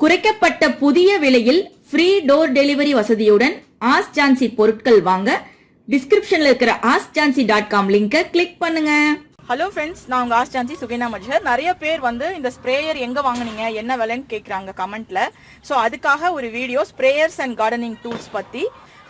குறைக்கப்பட்ட புதிய விலையில் ஃப்ரீ டோர் டெலிவரி வசதியுடன் ஆஸ்க் ஜான்சி பொருட்கள் வாங்க டிஸ்கிரிப்ஷன்ல இருக்கிற askjhansi.com லிங்கை கிளிக் பண்ணுங்க. ஹலோ ஃப்ரெண்ட்ஸ், நான் உங்கள் ஆஸ்க் ஜான்சி சுகினா மஜ்ஹர். நிறைய பேர் வந்து இந்த ஸ்ப்ரேயர் எங்கே வாங்குனீங்க, என்ன விலைன்னு கேட்குறாங்க கமெண்ட்டில். ஸோ அதுக்காக ஒரு video sprayers and gardening tools பற்றி.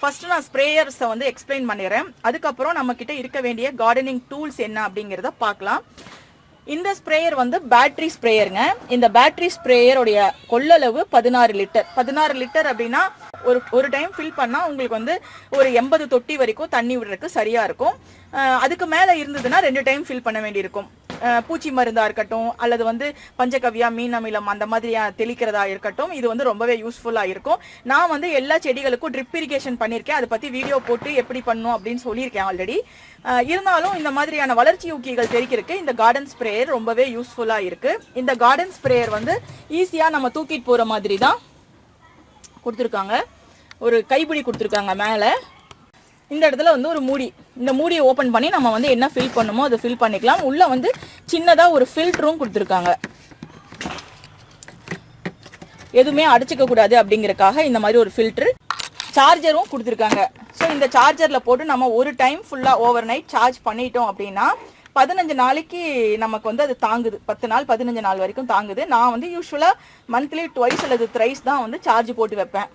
ஃபர்ஸ்ட் நான் ஸ்ப்ரேயர்ஸை வந்து எக்ஸ்பிளைன் பண்ணிடுறேன். அதுக்கப்புறம் நம்மக்கிட்ட இருக்க வேண்டிய கார்டனிங் டூல்ஸ் என்ன அப்படிங்கிறத பார்க்கலாம். இந்த ஸ்ப்ரேயர் வந்து பேட்டரி ஸ்ப்ரேயருங்க. இந்த பேட்டரி ஸ்ப்ரேயருடைய கொள்ளளவு 16 லிட்டர். 16 லிட்டர் அப்படின்னா ஒரு டைம் ஃபில் பண்ணால் உங்களுக்கு வந்து ஒரு 80 தொட்டி வரைக்கும் தண்ணி விடுறதுக்கு சரியாக இருக்கும். அதுக்கு மேலே இருந்ததுன்னா 2 டைம் ஃபில் பண்ண வேண்டியிருக்கும். பூச்சி மருந்தாக இருக்கட்டும், அல்லது வந்து பஞ்சகவ்யா, மீன் அமிலம் அந்த மாதிரியாக தெளிக்கிறதா இருக்கட்டும், இது வந்து ரொம்பவே யூஸ்ஃபுல்லாக இருக்கும். நான் வந்து எல்லா செடிகளுக்கும் ட்ரிப் இரிகேஷன் பண்ணியிருக்கேன். அதை பற்றி வீடியோ போட்டு எப்படி பண்ணணும் அப்படின்னு சொல்லியிருக்கேன் ஆல்ரெடி. இருந்தாலும் இந்த மாதிரியான வளர்ச்சி ஊக்கிகள் தெரிக்கிறதுக்கு இந்த கார்டன் ஸ்ப்ரேயர் ரொம்பவே யூஸ்ஃபுல்லாக இருக்குது. இந்த கார்டன் ஸ்ப்ரேயர் வந்து ஈஸியாக நம்ம தூக்கிட்டு போகிற மாதிரி தான் கொடுத்துருக்காங்க. ஒரு கைப்பிடி கொடுத்துருக்காங்க மேலே. இந்த இடத்துல வந்து ஒரு மூடி, இந்த மூடியை ஓப்பன் பண்ணி நம்ம வந்து என்ன ஃபில் பண்ணுமோ அதை ஃபில் பண்ணிக்கலாம். உள்ளே வந்து சின்னதாக ஒரு ஃபில்டரும் கொடுத்துருக்காங்க. எதுவுமே அடைச்சிக்க கூடாது அப்படிங்கிறக்காக இந்த மாதிரி ஒரு ஃபில்டர். சார்ஜரும் கொடுத்துருக்காங்க. ஸோ இந்த சார்ஜரில் போட்டு நம்ம ஒரு டைம் ஃபுல்லாக ஓவர் நைட் சார்ஜ் பண்ணிட்டோம் அப்படின்னா 15 நாளைக்கு நமக்கு வந்து அது தாங்குது. 10 நாள் 15 நாள் வரைக்கும் தாங்குது. நான் வந்து யூஸ்வலாக மந்த்லி ட்வைஸ் அல்லது த்ரைஸ் தான் வந்து சார்ஜ் போட்டு வைப்பேன்.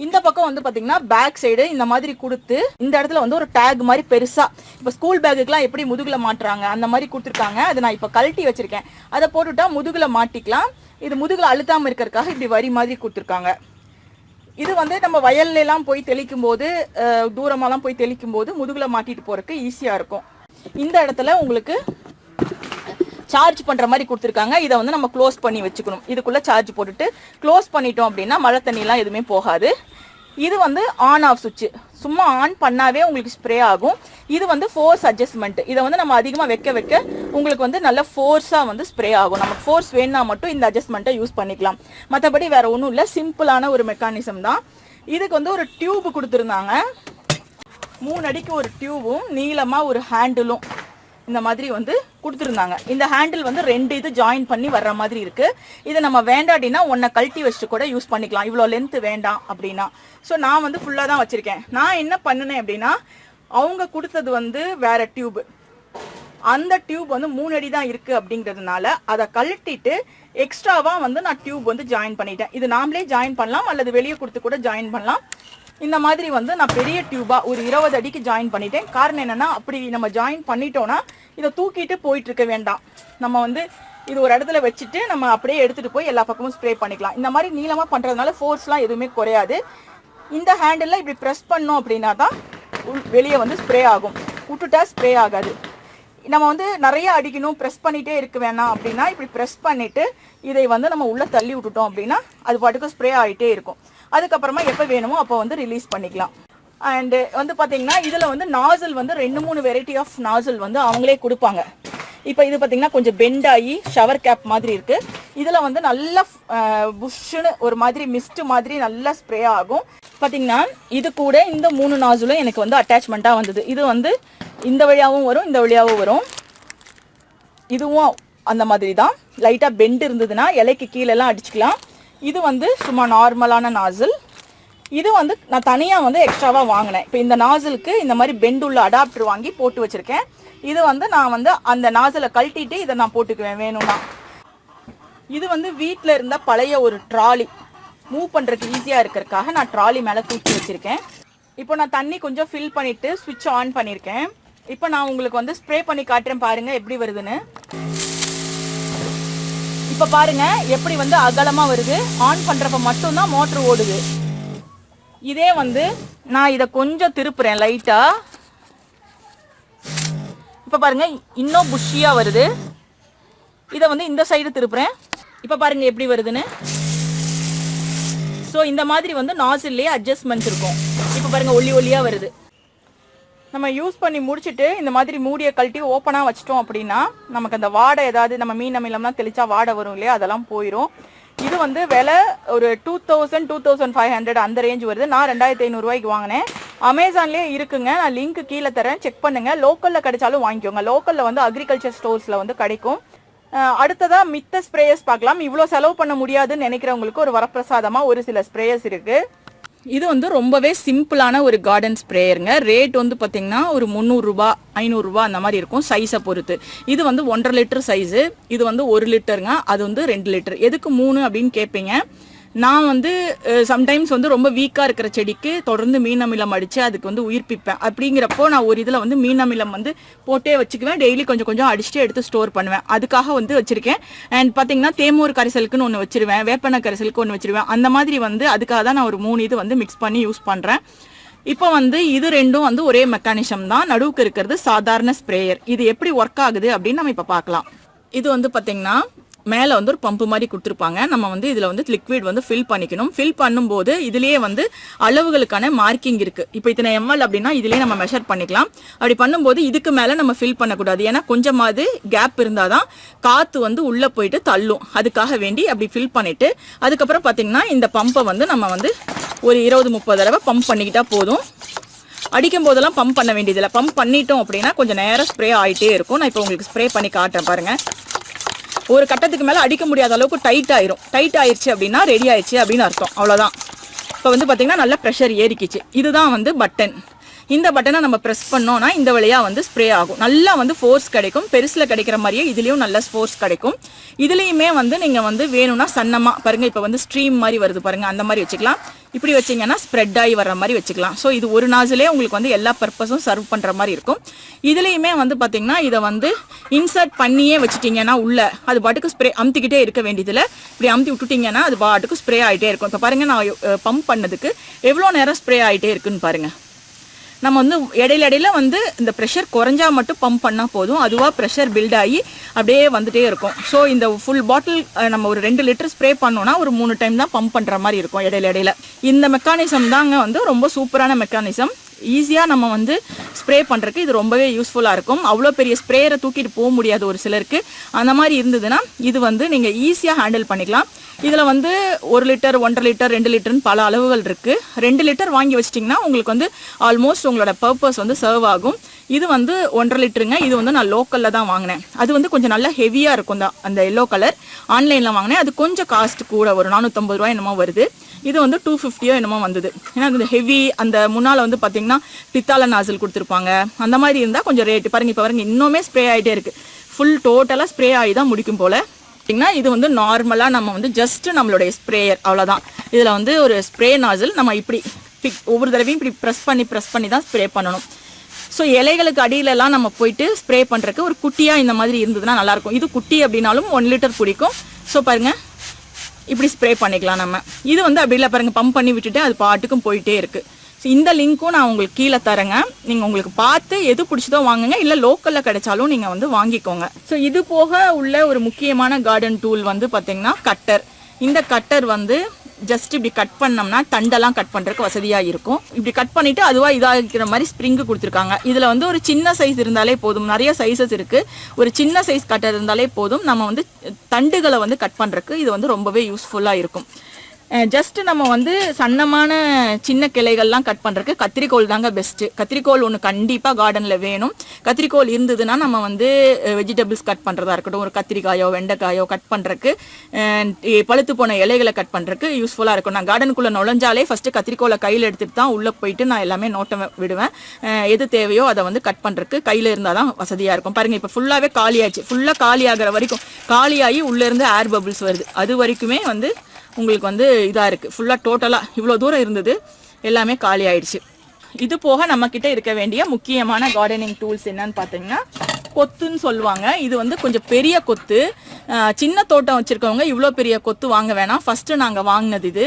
இந்த பக்கம் வந்து பார்த்தீங்கன்னா பேக் சைடு இந்த மாதிரி கொடுத்து இந்த இடத்துல வந்து ஒரு டேக் மாதிரி பெருசாக, இப்போ ஸ்கூல் பேக்குக்கெலாம் எப்படி முதுகில் மாட்டுறாங்க அந்த மாதிரி கொடுத்துருக்காங்க. அதை நான் இப்போ கழட்டி வச்சுருக்கேன். அதை போட்டுட்டா முதுகில் மாட்டிக்கலாம். இது முதுகில் அழுத்தாமல் இருக்கிறதுக்காக இப்படி வரி மாதிரி கொடுத்துருக்காங்க. இது வந்து நம்ம வயல்லாம் போய் தெளிக்கும் போது, தூரமாலாம் போய் தெளிக்கும் போது முதுகில் மாட்டிட்டு போகிறதுக்கு ஈஸியாக இருக்கும். இந்த இடத்துல உங்களுக்கு சார்ஜ் பண்ணுற மாதிரி கொடுத்துருக்காங்க. இதை வந்து நம்ம க்ளோஸ் பண்ணி வச்சுக்கணும். இதுக்குள்ளே சார்ஜ் போட்டுட்டு க்ளோஸ் பண்ணிட்டோம் அப்படின்னா மழை தண்ணிலாம் எதுவுமே போகாது. இது வந்து ஆன் ஆஃப் சுவிட்ச். சும்மா ஆன் பண்ணாவே உங்களுக்கு ஸ்ப்ரே ஆகும். இது வந்து ஃபோர்ஸ் அட்ஜஸ்ட்மெண்ட். இதை வந்து நம்ம அதிகமாக வைக்க வைக்க உங்களுக்கு வந்து நல்ல ஃபோர்ஸாக வந்து ஸ்ப்ரே ஆகும். நமக்கு ஃபோர்ஸ் வேணுன்னா மட்டும் இந்த அட்ஜஸ்ட்மெண்ட்டை யூஸ் பண்ணிக்கலாம். மற்றபடி வேறு ஒன்றும் இல்லை, சிம்பிளான ஒரு மெக்கானிசம் தான். இதுக்கு வந்து ஒரு டியூப் கொடுத்துருந்தாங்க. 3 அடிக்கு ஒரு டியூபும் நீளமாக ஒரு ஹேண்டிலும் இந்த மாதிரி வந்து கொடுத்துருந்தாங்க. இந்த ஹேண்டில் வந்து 2 இது ஜாயின் பண்ணி வர்ற மாதிரி இருக்குது. இதை நம்ம வேண்டாடினா ஒன்றை கழட்டி வச்சுட்டு கூட யூஸ் பண்ணிக்கலாம். இவ்வளோ லென்த்து வேண்டாம் அப்படின்னா. ஸோ நான் வந்து ஃபுல்லாக தான் வச்சுருக்கேன். நான் என்ன பண்ணினேன் அப்படின்னா, அவங்க கொடுத்தது வந்து வேறு டியூப். அந்த டியூப் வந்து 3 அடி தான் இருக்குது அப்படிங்கிறதுனால அதை கழட்டிட்டு எக்ஸ்ட்ராவாக வந்து நான் டியூப் வந்து ஜாயின் பண்ணிட்டேன். இது நாமளே ஜாயின் பண்ணலாம் அல்லது வெளியே கொடுத்து கூட ஜாயின் பண்ணலாம். இந்த மாதிரி வந்து நான் பெரிய டியூபாக ஒரு 20 அடிக்கு ஜாயின் பண்ணிட்டேன். காரணம் என்னென்னா, அப்படி நம்ம ஜாயின் பண்ணிட்டோன்னா இதை தூக்கிட்டு போயிட்டு இருக்க வேண்டாம். நம்ம வந்து இது ஒரு இடத்துல வச்சுட்டு நம்ம அப்படியே எடுத்துகிட்டு போய் எல்லா பக்கமும் ஸ்ப்ரே பண்ணிக்கலாம். இந்த மாதிரி நீளமாக பண்ணுறதுனால ஃபோர்ஸ்லாம் எதுவுமே குறையாது. இந்த ஹேண்டில் இப்படி ப்ரெஸ் பண்ணோம் அப்படின்னா தான் வெளியே வந்து ஸ்ப்ரே ஆகும். விட்டுட்டா ஸ்ப்ரே ஆகாது. நம்ம வந்து நிறைய அடிக்கணும், ப்ரெஸ் பண்ணிகிட்டே இருக்க வேணாம் அப்படின்னா இப்படி ப்ரெஸ் பண்ணிவிட்டு இதை வந்து நம்ம உள்ளே தள்ளி விட்டுட்டோம் அப்படின்னா அது பாட்டுக்கு ஸ்ப்ரே ஆகிட்டே இருக்கும். அதுக்கப்புறமா எப்போ வேணுமோ அப்போ வந்து ரிலீஸ் பண்ணிக்கலாம். அண்டு வந்து பார்த்தீங்கன்னா இதில் வந்து நாசல் வந்து 2-3 வெரைட்டி ஆஃப் நாசல் வந்து அவங்களே கொடுப்பாங்க. இப்போ இது பார்த்தீங்கன்னா கொஞ்சம் பெண்ட் ஆகி ஷவர் கேப் மாதிரி இருக்குது. இதில் வந்து நல்லா புஷ்ஷுன்னு ஒரு மாதிரி மிஸ்ட் மாதிரி நல்லா ஸ்ப்ரே ஆகும். பார்த்தீங்கன்னா இது கூட இந்த 3 நாசலும் எனக்கு வந்து அட்டாச்மெண்ட்டாக வந்தது. இது வந்து இந்த வழியாகவும் வரும், இந்த வழியாகவும் வரும். இதுவும் அந்த மாதிரி தான். லைட்டாக பெண்ட் இருந்ததுன்னா இலைக்கு கீழெல்லாம் அடிச்சுக்கலாம். இது வந்து சும்மா நார்மலான நாசில். இது வந்து நான் தனியாக வந்து எக்ஸ்ட்ராவாக வாங்கினேன். இப்போ இந்த நாசிலுக்கு இந்த மாதிரி பெண்ட் உள்ள அடாப்டர் வாங்கி போட்டு வச்சுருக்கேன். இது வந்து நான் வந்து அந்த நாசிலை கழட்டிட்டு இதை நான் போட்டுக்குவேன் வேணும்னா. இது வந்து வீட்டில் இருந்த பழைய ஒரு ட்ராலி, மூவ் பண்ணுறதுக்கு ஈஸியாக இருக்கிறதுக்காக நான் ட்ராலி மேலே தூக்கி வச்சுருக்கேன். இப்போ நான் தண்ணி கொஞ்சம் ஃபில் பண்ணிவிட்டு ஸ்விட்ச் ஆன் பண்ணியிருக்கேன். இப்போ நான் உங்களுக்கு வந்து ஸ்ப்ரே பண்ணி காட்டுறேன், பாருங்கள் எப்படி வருதுன்னு. இப்போ பாருங்க எப்படி வந்து அகலமாக வருது. ஆன் பண்ணுறப்ப மட்டும்தான் மோட்ரு ஓடுது. இதே வந்து நான் இதை கொஞ்சம் திருப்புறேன் லைட்டாக. இப்போ பாருங்க இன்னும் புஷ்ஷியாக வருது. இதை வந்து இந்த சைடு திருப்புறேன். இப்போ பாருங்க எப்படி வருதுன்னு. ஸோ இந்த மாதிரி வந்து நாசில்லையே அட்ஜஸ்ட்மெண்ட்ஸ் இருக்கும். இப்போ பாருங்க ஒல்லி ஒல்லியாக வருது. நம்ம யூஸ் பண்ணி முடிச்சுட்டு இந்த மாதிரி மூடியை கழட்டி ஓப்பனாக வச்சிட்டோம் அப்படின்னா நமக்கு அந்த வாடை, ஏதாவது நம்ம மீன் அமிலம்லாம் தெளிச்சா வாடை வரும் இல்லையா, அதெல்லாம் போயிடும். இது வந்து விலை ஒரு 2000-2500 அந்த ரேஞ்ச் வருது. நான் 2500 ரூபாய்க்கு வாங்கினேன். அமேசான்லேயே இருக்குங்க, நான் லிங்க் கீழே தரேன், செக் பண்ணுங்கள். லோக்கலில் கிடைச்சாலும் வாங்கிக்கோங்க. லோக்கலில் வந்து அக்ரிகல்ச்சர் ஸ்டோர்ஸில் வந்து கிடைக்கும். அடுத்ததா மித்த ஸ்ப்ரேயர்ஸ் பார்க்கலாம். இவ்வளோ செலவு பண்ண முடியாதுன்னு நினைக்கிறவங்களுக்கு ஒரு வரப்பிரசாதமா ஒரு சில ஸ்ப்ரேயர்ஸ் இருக்கு. இது வந்து ரொம்பவே சிம்பிளான ஒரு கார்டன் ஸ்ப்ரேயருங்க. ரேட் வந்து பார்த்தீங்கன்னா ஒரு 300 ரூபா 500 ரூபா அந்த மாதிரி இருக்கும் சைஸை பொறுத்து. இது வந்து 1.5 லிட்டர் சைஸு, இது வந்து 1 லிட்டருங்க, அது வந்து 2 லிட்டர். எதுக்கு 3 அப்படின்னு கேட்பீங்க. நான் வந்து சம்டைம்ஸ் வந்து ரொம்ப வீக்காக இருக்கிற செடிக்கு தொடர்ந்து மீன் அமிலம் அடித்து அதுக்கு வந்து உயிர்ப்பிப்பேன். அப்படிங்கிறப்போ நான் ஒரு இதில் வந்து மீன் அமிலம் வந்து போட்டே வச்சுக்குவேன். டெய்லி கொஞ்சம் கொஞ்சம் அடிச்சுட்டு எடுத்து ஸ்டோர் பண்ணுவேன். அதுக்காக வந்து வச்சுருக்கேன். அண்ட் பார்த்தீங்கன்னா தேமூர் கரைசலுக்குன்னு ஒன்று வச்சுருவேன், வேப்பெண்ணெய் கரைசலுக்கு ஒன்று வச்சுருவேன். அந்த மாதிரி வந்து அதுக்காக தான் நான் ஒரு 3 இது வந்து மிக்ஸ் பண்ணி யூஸ் பண்ணுறேன். இப்போ வந்து இது ரெண்டும் வந்து ஒரே மெக்கானிசம் தான். நடுவுக்கு இருக்கிறது சாதாரண ஸ்ப்ரேயர். இது எப்படி ஒர்க் ஆகுது அப்படின்னு நம்ம இப்போ பார்க்கலாம். இது வந்து பார்த்தீங்கன்னா மேலே வந்து ஒரு பம்பு மாதிரி கொடுத்துருப்பாங்க. நம்ம வந்து இதில் வந்து லிக்விட் வந்து ஃபில் பண்ணிக்கணும். ஃபில் பண்ணும்போது இதுலேயே வந்து அளவுகளுக்கான மார்க்கிங் இருக்குது. இப்போ இத்தனை எம்எல் அப்படின்னா இதுலேயே நம்ம மெஷர் பண்ணிக்கலாம். அப்படி பண்ணும்போது இதுக்கு மேலே நம்ம ஃபில் பண்ணக்கூடாது. ஏன்னா கொஞ்சமாவது கேப் இருந்தால் தான் காற்று வந்து உள்ளே போயிட்டு தள்ளும். அதுக்காக வேண்டி அப்படி ஃபில் பண்ணிவிட்டு அதுக்கப்புறம் பார்த்தீங்கன்னா இந்த பம்பை வந்து நம்ம வந்து ஒரு 20-30 தடவை பம்ப் பண்ணிக்கிட்டா போதும். அடிக்கும் போதெல்லாம் பம்ப் பண்ண வேண்டியதில்லை. பம்ப் பண்ணிட்டோம் அப்படின்னா கொஞ்சம் நேரம் ஸ்ப்ரே ஆகிட்டே இருக்கும். நான் இப்போ உங்களுக்கு ஸ்ப்ரே பண்ணி காட்டுறேன் பாருங்கள். ஒரு கட்டத்துக்கு மேலே அடிக்க முடியாத அளவுக்கு டைட் ஆயிரும். டைட் ஆயிடுச்சு அப்படின்னா ரெடி ஆயிடுச்சு அப்படின்னு அர்த்தம். அவ்வளோதான். இப்போ வந்து பார்த்தீங்கன்னா நல்ல ப்ரெஷர் ஏறிக்கிச்சு. இதுதான் வந்து பட்டன். இந்த பட்டனை நம்ம ப்ரெஸ் பண்ணோன்னா இந்த வழியாக வந்து ஸ்ப்ரே ஆகும். நல்லா வந்து ஃபோர்ஸ் கிடைக்கும். பெருசில் கிடைக்கிற மாதிரியே இதுலேயும் நல்ல ஃபோர்ஸ் கிடைக்கும். இதுலேயுமே வந்து நீங்கள் வந்து வேணும்னா சன்னமாக பாருங்கள். இப்போ வந்து ஸ்ட்ரீம் மாதிரி வருது பாருங்கள், அந்த மாதிரி வச்சுக்கலாம். இப்படி வச்சிங்கன்னா ஸ்ப்ரெட் ஆகி வர்ற மாதிரி வச்சுக்கலாம். ஸோ இது ஒரு நாசிலே உங்களுக்கு வந்து எல்லா பர்பஸும் சர்வ் பண்ணுற மாதிரி இருக்கும். இதுலேயுமே வந்து பார்த்தீங்கன்னா இதை வந்து இன்சர்ட் பண்ணியே வச்சுட்டிங்கன்னா உள்ள அது பாட்டுக்கு ஸ்ப்ரே அமுத்திக்கிட்டே இருக்க வேண்டியதில்லை. இப்படி அமுத்தி விட்டுட்டிங்கன்னா அது பாட்டுக்கு ஸ்ப்ரே ஆகிட்டே இருக்கும். இப்போ பாருங்கள், நான் பம்ப் பண்ணதுக்கு எவ்வளோ நேரம் ஸ்ப்ரே ஆகிட்டே இருக்குன்னு பாருங்கள். நம்ம வந்து இடையில வந்து இந்த ப்ரெஷர் குறைஞ்சா மட்டும் பம்ப் பண்ணால் போதும். அதுவாக ப்ரெஷர் பில்ட் ஆகி அப்படியே வந்துட்டே இருக்கும். ஸோ இந்த ஃபுல் பாட்டில் நம்ம ஒரு 2 லிட்டர் ஸ்ப்ரே பண்ணோன்னா ஒரு 3 டைம் தான் பம்ப் பண்ணுற மாதிரி இருக்கும் இடையில. இந்த மெக்கானிசம் தாங்க வந்து ரொம்ப சூப்பரான மெக்கானிசம். ஈஸியாக நம்ம வந்து ஸ்ப்ரே பண்ணுறதுக்கு இது ரொம்பவே யூஸ்ஃபுல்லாக இருக்கும். அவ்வளோ பெரிய ஸ்ப்ரேயரை தூக்கிட்டு போக முடியாது ஒரு சிலருக்கு. அந்த மாதிரி இருந்ததுன்னா இது வந்து நீங்கள் ஈஸியாக ஹேண்டில் பண்ணிக்கலாம். இதில் வந்து 1 லிட்டர் 1.5 லிட்டர் 2 லிட்டர்னு பல அளவுகள் இருக்குது. 2 லிட்டர் வாங்கி வச்சிட்டிங்கன்னா உங்களுக்கு வந்து ஆல்மோஸ்ட் உங்களோட பர்பஸ் வந்து சர்வ் ஆகும். இது வந்து 1.5 லிட்டருங்க. இது வந்து நான் லோக்கலில் தான் வாங்கினேன். அது வந்து கொஞ்சம் நல்லா ஹெவியாக இருக்கும் தான் அந்த எல்லோ கலர். ஆன்லைனில் வாங்கினேன். அது கொஞ்சம் காஸ்ட் கூட, ஒரு 450 ரூபா என்னமோ வருது. இது வந்து 250 என்னமோ வந்தது. ஏன்னா இந்த ஹெவி அந்த முன்னால் வந்து பார்த்தீங்கன்னா பித்தாள நாசில் கொடுத்துருப்பாங்க. அந்த மாதிரி இருந்தால் கொஞ்சம் ரேட்டு பாருங்கள். இப்போ பாருங்கள், இன்னுமே ஸ்ப்ரே ஆகிட்டே இருக்குது. ஃபுல் டோட்டலாக ஸ்ப்ரே ஆகி தான் முடிக்கும் போல். இது வந்து நார்மலாக நம்ம வந்து ஜஸ்ட் நம்மளுடைய ஸ்ப்ரேயர் அவ்வளோதான். இதில் வந்து ஒரு ஸ்ப்ரே நாசில் நம்ம இப்படி ஒவ்வொரு தடவையும் இப்படி ப்ரெஸ் பண்ணி தான் ஸ்ப்ரே பண்ணணும். ஸோ இலைகளுக்கு அடியிலலாம் நம்ம போயிட்டு ஸ்ப்ரே பண்ணுறதுக்கு ஒரு குட்டியாக இந்த மாதிரி இருந்ததுன்னா நல்லாயிருக்கும். இது குட்டி அப்படின்னாலும் 1 லிட்டர் பிடிக்கும். ஸோ பாருங்கள், இப்படி ஸ்ப்ரே பண்ணிக்கலாம் நம்ம. இது வந்து அப்படி இல்லை பாருங்கள், பம்ப் பண்ணி விட்டுட்டு அது பாட்டுக்கும் போயிட்டே இருக்குது. ஸோ இந்த லிங்க்கும் நான் உங்களுக்கு கீழே தரேங்க. நீங்கள் உங்களுக்கு பார்த்து எது பிடிச்சதோ வாங்குங்க, இல்லை லோக்கலில் கிடைச்சாலும் நீங்கள் வந்து வாங்கிக்கோங்க. ஸோ இது போக உள்ள ஒரு முக்கியமான கார்டன் டூல் வந்து பார்த்தீங்கன்னா கட்டர். இந்த கட்டர் வந்து ஜஸ்ட் இப்படி கட் பண்ணோம்னா தண்டெல்லாம் கட் பண்ணுறதுக்கு வசதியாக இருக்கும். இப்படி கட் பண்ணிவிட்டு அதுவாக இதாகிக்கிற மாதிரி ஸ்ப்ரிங்கு கொடுத்துருக்காங்க. இதில் வந்து ஒரு சின்ன சைஸ் இருந்தாலே போதும். நிறைய சைஸஸ் இருக்குது. ஒரு சின்ன சைஸ் கட்டர் இருந்தாலே போதும். நம்ம வந்து தண்டுகளை வந்து கட் பண்ணுறதுக்கு இது வந்து ரொம்பவே யூஸ்ஃபுல்லாக இருக்கும். ஜஸ்ட் நம்ம வந்து சன்னமான சின்ன கிளைகள்லாம் கட் பண்ணுறதுக்கு கத்திரிக்கோல் தாங்க பெஸ்ட்டு. கத்திரிக்கோல் ஒன்று கண்டிப்பாக கார்டனில் வேணும். கத்திரிக்கோல் இருந்ததுன்னா நம்ம வந்து வெஜிடபிள்ஸ் கட் பண்ணுறதா இருக்கட்டும், ஒரு கத்திரிக்காயோ வெண்டைக்காயோ கட் பண்ணுறதுக்கு, பழுத்து போன இலைகளை கட் பண்ணுறதுக்கு யூஸ்ஃபுல்லாக இருக்கும். நான் கார்டனுக்குள்ளே நுழைஞ்சாலே ஃபஸ்ட்டு கத்திரிக்கோலை கையில் எடுத்துகிட்டு தான் உள்ளே போயிட்டு நான் எல்லாமே நோட்டம் விடுவேன். எது தேவையோ அதை வந்து கட் பண்ணுறதுக்கு கையில் இருந்தால் தான் வசதியாக இருக்கும். பாருங்கள், இப்போ ஃபுல்லாகவே காலியாச்சு. ஃபுல்லாக காலியாகிற வரைக்கும் காலியாகி உள்ளேருந்து ஏர் பபிள்ஸ் வருது. அது வரைக்குமே வந்து உங்களுக்கு வந்து இதாக இருக்குது. ஃபுல்லாக டோட்டலாக இவ்வளோ தூரம் இருந்தது, எல்லாமே காலி ஆயிடுச்சு. இது போக நம்மக்கிட்ட இருக்க வேண்டிய முக்கியமான கார்டனிங் டூல்ஸ் என்னன்னு பார்த்தீங்கன்னா கொத்துன்னு சொல்லுவாங்க. இது வந்து கொஞ்சம் பெரிய கொத்து. சின்ன தோட்டம் வச்சுருக்கவங்க இவ்வளோ பெரிய கொத்து வாங்க வேணாம். ஃபஸ்ட்டு நாங்கள் வாங்கினது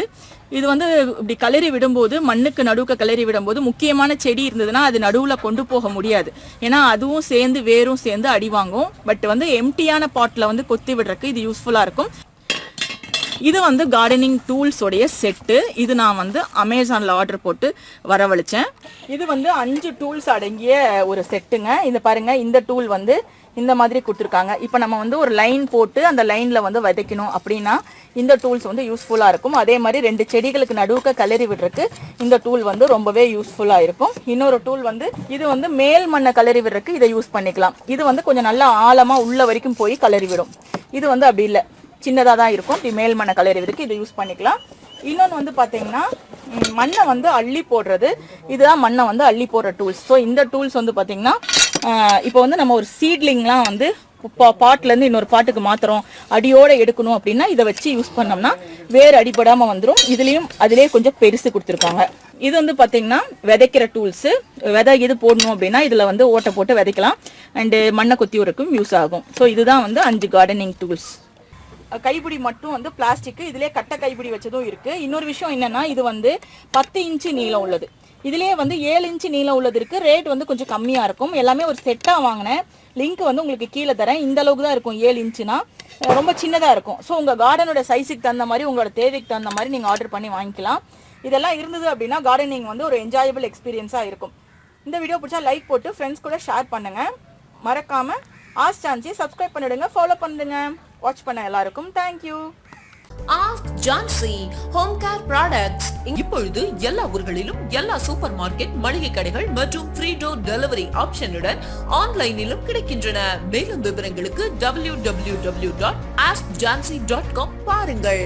இது வந்து இப்படி கிளறி விடும்போது, மண்ணுக்கு நடுவுக்கு கிளறி விடும்போது முக்கியமான செடி இருந்ததுன்னா அது நடுவில் கொண்டு போக முடியாது. ஏன்னா அதுவும் சேர்ந்து வேரும் சேர்ந்து அடி வாங்கும். பட் வந்து எம்டியான பாட்டில் வந்து கொத்தி விடுறதுக்கு இது யூஸ்ஃபுல்லாக இருக்கும். இது வந்து கார்டனிங் டூல்ஸோடைய செட்டு. இது நான் வந்து அமேசானில் ஆர்டர் போட்டு வரவழைச்சேன். இது வந்து 5 டூல்ஸ் அடங்கிய ஒரு செட்டுங்க. இது பாருங்கள், இந்த டூல் வந்து இந்த மாதிரி கொடுத்துருக்காங்க. இப்போ நம்ம வந்து ஒரு லைன் போட்டு அந்த லைனில் வந்து விதைக்கணும் அப்படின்னா இந்த டூல்ஸ் வந்து யூஸ்ஃபுல்லாக இருக்கும். அதே மாதிரி 2 செடிகளுக்கு நடுவுக்க கிளறி விடுறதுக்கு இந்த டூல் வந்து ரொம்பவே யூஸ்ஃபுல்லாக இருக்கும். இன்னொரு டூல் வந்து இது வந்து மேல் மண்ணை கிளறி விடுறதுக்கு இதை யூஸ் பண்ணிக்கலாம். இது வந்து கொஞ்சம் நல்லா ஆழமாக உள்ள வரைக்கும் போய் கிளறி விடும். இது வந்து அப்படி இல்லை, சின்னதாக தான் இருக்கும். இப்படி மேல் மண்ணை கலரிவதுக்கு இது யூஸ் பண்ணிக்கலாம். இன்னொன்று வந்து பார்த்தீங்கன்னா மண்ணை வந்து அள்ளி போடுறது, இதுதான் மண்ணை வந்து அள்ளி போடுற டூல்ஸ். ஸோ இந்த டூல்ஸ் வந்து பார்த்தீங்கன்னா இப்போ வந்து நம்ம ஒரு சீட்லிங்லாம் வந்து பாட்லேருந்து இன்னொரு பாட்டுக்கு மாத்திரம் அடியோடு எடுக்கணும் அப்படின்னா இதை வச்சு யூஸ் பண்ணோம்னா வேறு அடிபடாமல் வந்துடும். இதுலேயும் அதிலே கொஞ்சம் பெருசு கொடுத்துருக்காங்க. இது வந்து பார்த்தீங்கன்னா விதைக்கிற டூல்ஸு. விதை இது போடணும் அப்படின்னா இதில் வந்து ஓட்டை போட்டு விதைக்கலாம். அண்டு மண்ணை கொத்தி உரைக்கும் யூஸ் ஆகும். ஸோ இதுதான் வந்து 5 கார்டனிங் டூல்ஸ். கைப்பிடி மட்டும் வந்து பிளாஸ்டிக், இதிலே கட்டை கைப்பிடி வச்சதும் இருக்குது. இன்னொரு விஷயம் என்னென்னா இது வந்து 10 இன்ச்சு நீளம் உள்ளது, இதுலேயே வந்து 7 இன்ச்சு நீளம் உள்ளது இருக்குது. ரேட் வந்து கொஞ்சம் கம்மியாக இருக்கும். எல்லாமே ஒரு செட்டாக வாங்கினேன். லிங்க் வந்து உங்களுக்கு கீழே தரேன். இந்த அளவுக்கு தான் இருக்கும். 7 இன்ச்சுனா ரொம்ப சின்னதாக இருக்கும். ஸோ உங்கள் கார்டனோட சைஸுக்கு தகுந்த மாதிரி, உங்களோட தேவைக்கு தகுந்த மாதிரி நீங்கள் ஆர்டர் பண்ணி வாங்கிக்கலாம். இதெல்லாம் இருந்தது அப்படின்னா கார்டனிங் வந்து ஒரு என்ஜாயபிள் எக்ஸ்பீரியன்ஸாக இருக்கும். இந்த வீடியோ பிடிச்சா லைக் போட்டு ஃப்ரெண்ட்ஸ் கூட ஷேர் பண்ணுங்கள். மறக்காமல் ஆஸ்க் ஜான்சி சப்ஸ்கிரைப் பண்ணிடுங்க, ஃபாலோ பண்ணுங்க. வாட்ச் பண்ண எல்லாருக்கும் thank you. ASK Jhansi Home Care Products இப்பொழுது எல்லா ஊர்களிலும் எல்லா சூப்பர் மார்க்கெட், மளிகை கடைகள் மற்றும் ஃப்ரீ டோர் டெலிவரி ஆப்ஷனுடன் ஆன்லைனிலும் கிடைக்கின்றன. மேலும் விவரங்களுக்கு www.askjhansi.com பாருங்கள்.